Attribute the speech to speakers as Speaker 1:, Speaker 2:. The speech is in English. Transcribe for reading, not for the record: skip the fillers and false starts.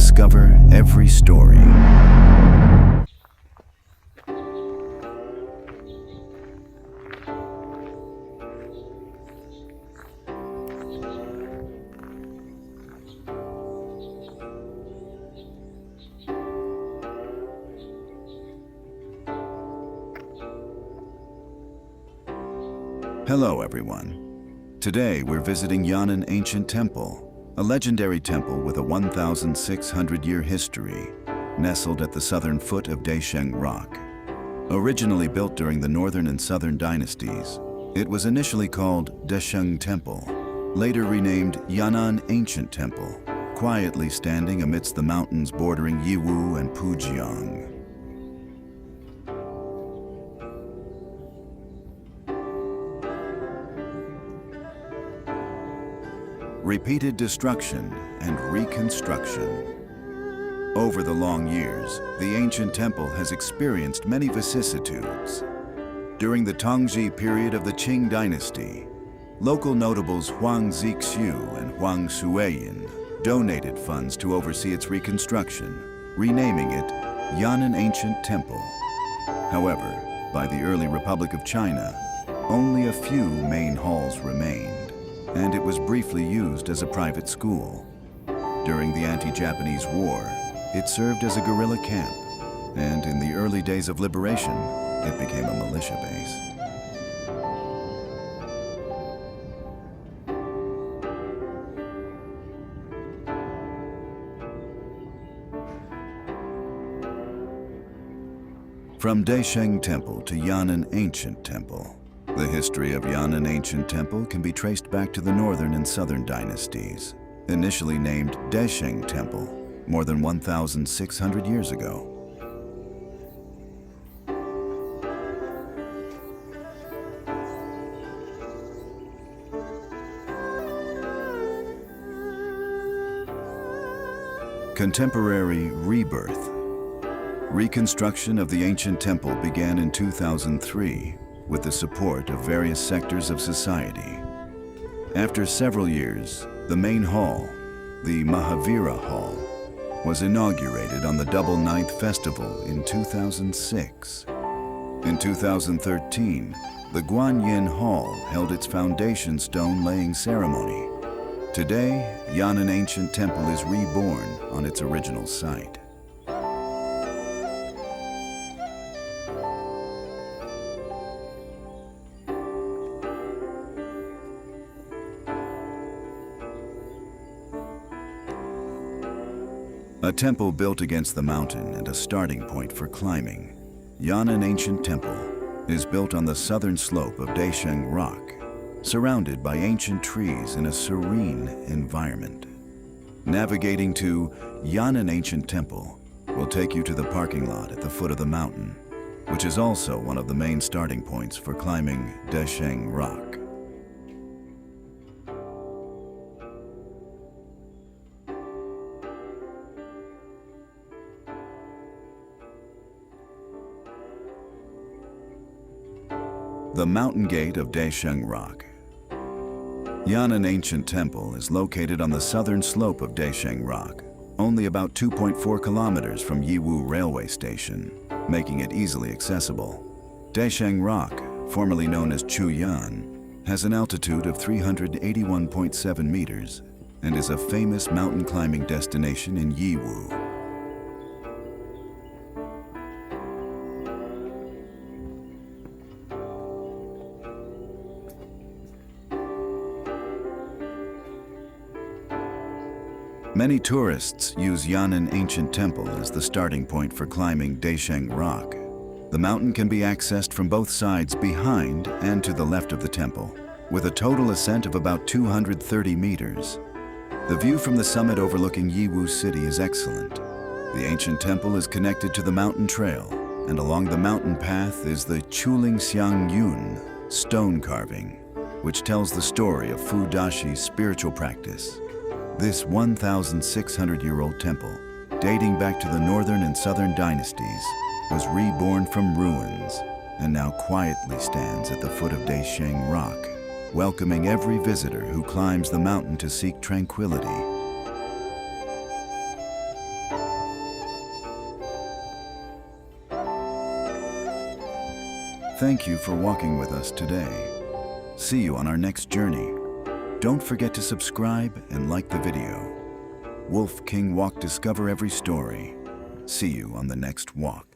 Speaker 1: discover every story. Hello everyone. Today we're visiting Yan Nan Ancient Temple, a legendary temple with a 1,600-year history, nestled at the southern foot of Daesheng Rock. Originally built during the northern and southern dynasties, it was initially called Daesheng Temple, later renamed Yan Nan Ancient Temple, quietly standing amidst the mountains bordering Yiwu and Pujiang. Repeated destruction and reconstruction. Over the long years, the ancient temple has experienced many vicissitudes. During the Tongzhi period of the Qing dynasty, local notables Huang Zixiu and Huang Suiyin donated funds to oversee its reconstruction, renaming it Yan Nan Ancient Temple. However, by the early Republic of China, only a few main halls remained, and it was briefly used as a private school. During the anti-Japanese war, it served as a guerrilla camp, and in the early days of liberation, it became a militia base. From Daesheng Temple to Yan Nan Ancient Temple, the history of Yan Nan Ancient Temple can be traced back to the northern and southern dynasties, initially named Daesheng Temple more than 1,600 years ago. Contemporary rebirth. Reconstruction of the ancient temple began in 2003 with the support of various sectors of society. After several years, the main hall, the Mahavira Hall, was inaugurated on the Double Ninth Festival in 2006. In 2013, the Guanyin Hall held its foundation stone laying ceremony. Today, Yan Nan Ancient Temple is reborn on its original site. A temple built against the mountain and a starting point for climbing, Yan Nan Ancient Temple is built on the southern slope of Daesheng Rock, surrounded by ancient trees in a serene environment. Navigating to Yan Nan Ancient Temple will take you to the parking lot at the foot of the mountain, which is also one of the main starting points for climbing Daesheng Rock. The Mountain Gate of Daesheng Rock. Yan Nan Ancient Temple is located on the southern slope of Daesheng Rock, only about 2.4 kilometers from Yiwu Railway Station, making it easily accessible. Daesheng Rock, formerly known as Chuyan, has an altitude of 381.7 meters and is a famous mountain climbing destination in Yiwu. Many tourists use Yan Nan Ancient Temple as the starting point for climbing Daesheng Rock. The mountain can be accessed from both sides behind and to the left of the temple, with a total ascent of about 230 meters. The view from the summit overlooking Yiwu City is excellent. The ancient temple is connected to the mountain trail, and along the mountain path is the Chuling Xiang Yun stone carving, which tells the story of Fu Dashi's spiritual practice. This 1,600-year-old temple, dating back to the northern and southern dynasties, was reborn from ruins and now quietly stands at the foot of Daesheng Rock, welcoming every visitor who climbs the mountain to seek tranquility. Thank you for walking with us today. See you on our next journey. Don't forget to subscribe and like the video. Wolf King Walk, discover every story. See you on the next walk.